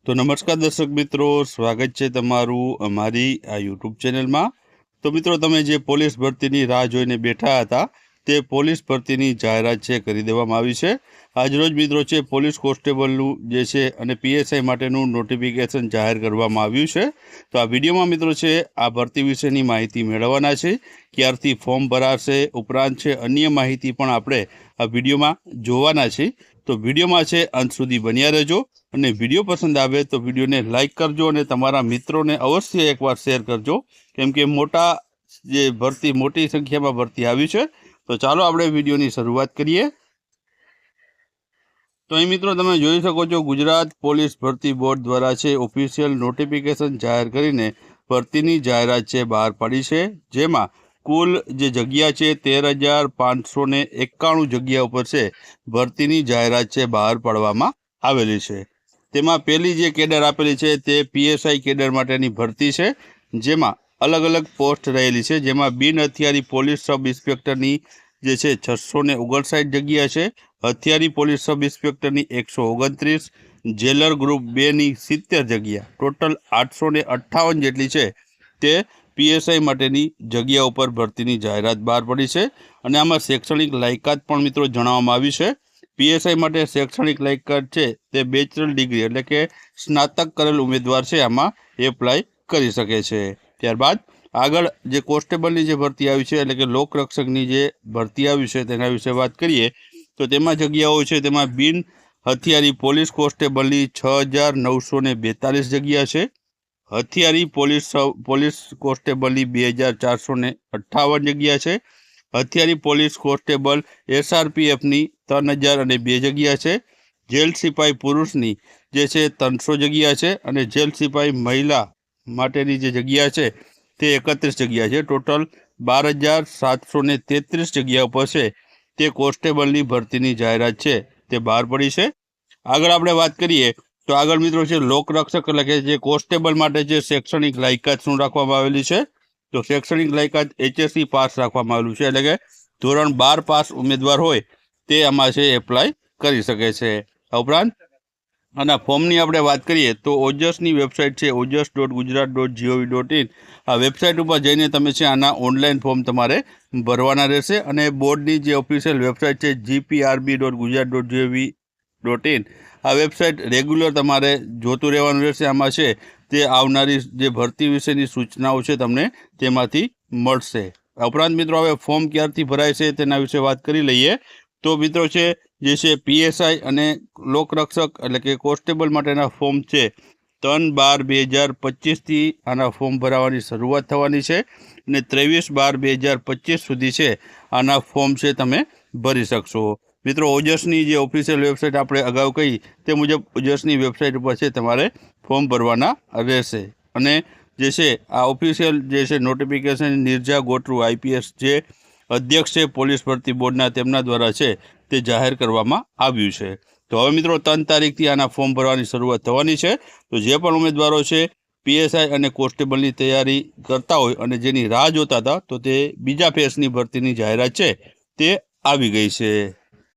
तो नमस्कार दर्शक मित्रों, स्वागत है तमारू अमारी आ यूट्यूब चेनल में। तो मित्रों, तमे जे पोलीस भरतीनी राह जोईने बैठा था ते पोलीस भरतीनी जाहेरात छे करी देवामां आवी छे। आज रोज मित्रों छे पोलीस कोन्स्टेबलनुं जे छे अने पीएसआई माटेनुं नोटिफिकेशन जाहेर करवामां आव्युं छे। तो आ विडियोमां मित्रों छे आ भरती विशेनी माहिती मेळववाना छे, क्यारथी फॉर्म भराशे, उपरांत छे अन्य माहिती पण आपणे आ विडियोमां जोवाना छे। तो विडियोमां छे अंत सुधी बन्या रहेजो અને વિડીયો પસંદ આવે તો વિડીયોને લાઇક કરજો અને તમારા મિત્રોને અવશ્ય એકવાર શેર કરજો, કેમ કે મોટી સંખ્યામાં ભરતી આવી છે। તો ચાલો આપણે વિડીયોની શરૂઆત કરીએ। તો અહીં મિત્રો તમે જોઈ શકો છો, ગુજરાત પોલીસ ભરતી બોર્ડ દ્વારા છે ઓફિશિયલ નોટિફિકેશન જાહેર કરીને ભરતીની જાહેરાત છે બહાર પાડી છે, જેમાં કુલ જે જગ્યા છે 13,591 જગ્યા ઉપર છે ભરતીની જાહેરાત છે બહાર પાડવામાં આવેલી છે। તેમાં પહેલી જે કેડર આપેલી છે તે પીએસઆઈ કેડર માટેની ભરતી છે, જેમાં અલગ અલગ પોસ્ટ રહેલી છે, જેમાં બિન હથિયારી પોલીસ સબ ઇન્સ્પેક્ટરની જે છે 659 જગ્યા છે, હથિયારી પોલીસ સબ ઇન્સ્પેક્ટરની 129, જેલર ગ્રુપ 2ની 70 જગ્યા, ટોટલ 858 જેટલી છે તે પીએસઆઈ માટેની જગ્યા ઉપર ભરતીની જાહેરાત બહાર પડી છે। અને આમાં શૈક્ષણિક લાયકાત પણ મિત્રો જણાવવામાં આવી છે। पीएसआई माटे शैक्षणिक लायकात है ते बेचलर डिग्री एटले के स्नातक करेल उम्मीदवार है आमां एप्लाय करी सके छे। त्यारबाद आगळ जे कोन्स्टेबलनी जे भरती आवी छे एटले के लोकरक्षकनी जे भरती आवी छे तेना विषे वात करीए तो तेमां जग्याओ छे, तेमां बिन हथियारी पोलीस कोन्स्टेबलनी 6,942 जग्या छे, हथियारी पोलीस कोन्स्टेबलनी 2,458 जग्या छे, हथियारी पोलीस कोन्स्टेबल एसआरपीएफनी 3,002 जग्या है, जेल सिपाही पुरुषनी जे छे 300 जग्या है और जेल सिपाही महिला माटेनी जे जग्या है ते 31 जग्या है। टोटल 12,733 जग्या पर है ते कोन्स्टेबलनी भरतीनी जाहेरात है ते बहार पड़ी है। आगळ आपणे वात करीए तो आगळ मित्रों छे लोकरक्षक एटले के जे कोन्स्टेबल माटे जे शैक्षणिक लायकात शुं राखवामां आवेली छे, तो शैक्षणिक लायकात HSC पास राखवामां आवेलुं छे, एटले के धोरण 12 पास उम्मीदवार होय ते आमां छे एप्लाय करी सके छे। उपरांत आना फॉर्मनी आपणे वात करीए तो ओजसनी वेबसाइट है ojas.gujarat.gov.in। आ वेबसाइट पर जईने तमे छे आना ऑनलाइन फॉर्म तमारे भरवाना रहेशे अने बोर्डनी जे ऑफिशियल वेबसाइट है gprb.gujarat.gov.in। आ वेबसाइट रेग्युलर तमारे जोतुं रहेवानुं रहेशे। आमां छे ते आवनारी जे भरती विशेनी सूचनाओ छे तमने तेमांथी मळशे। उपरांत मित्रों हवे फॉर्म क्यारथी भराय छे तेना विषे वात करी लईए। तो मित्रों छे जे छे पीएसआई अने लोकरक्षक एटले के कोन्स्टेबल माटेना फॉर्म छे 3/12/2025 थी आना फॉर्म भरावानी शरूआत थवानी छे अने 23/12/2025 सुधी छे आना फॉर्म छे तमे भरी शकशो। मित्रों ओजसनी जे ऑफिशियल वेबसाइट आपणे अगाऊ कही ते मुजब ओजसनी वेबसाइट पर छे तमारे फॉर्म भरवाना रहेशे। अने जे छे आ ऑफिशियल जे छे नोटिफिकेशन निर्जा गोटरू आईपीएस जे अध्यक्ष है पोलीस भरती बोर्डना तेमना द्वारा है ते जाहिर करवामां आव्युं छे। तो हवे मित्रों 3 तारीखथी आना फॉर्म भरवानी शरूआत थवानी छे। तो जे पण उम्मीदवारों छे पीएसआई अने कोन्स्टेबलनी तैयारी करता होय अने जेनी राह जोता हता तो ते बीजा फेसनी भरतीनी जाहेरात छे ते आवी गई छे।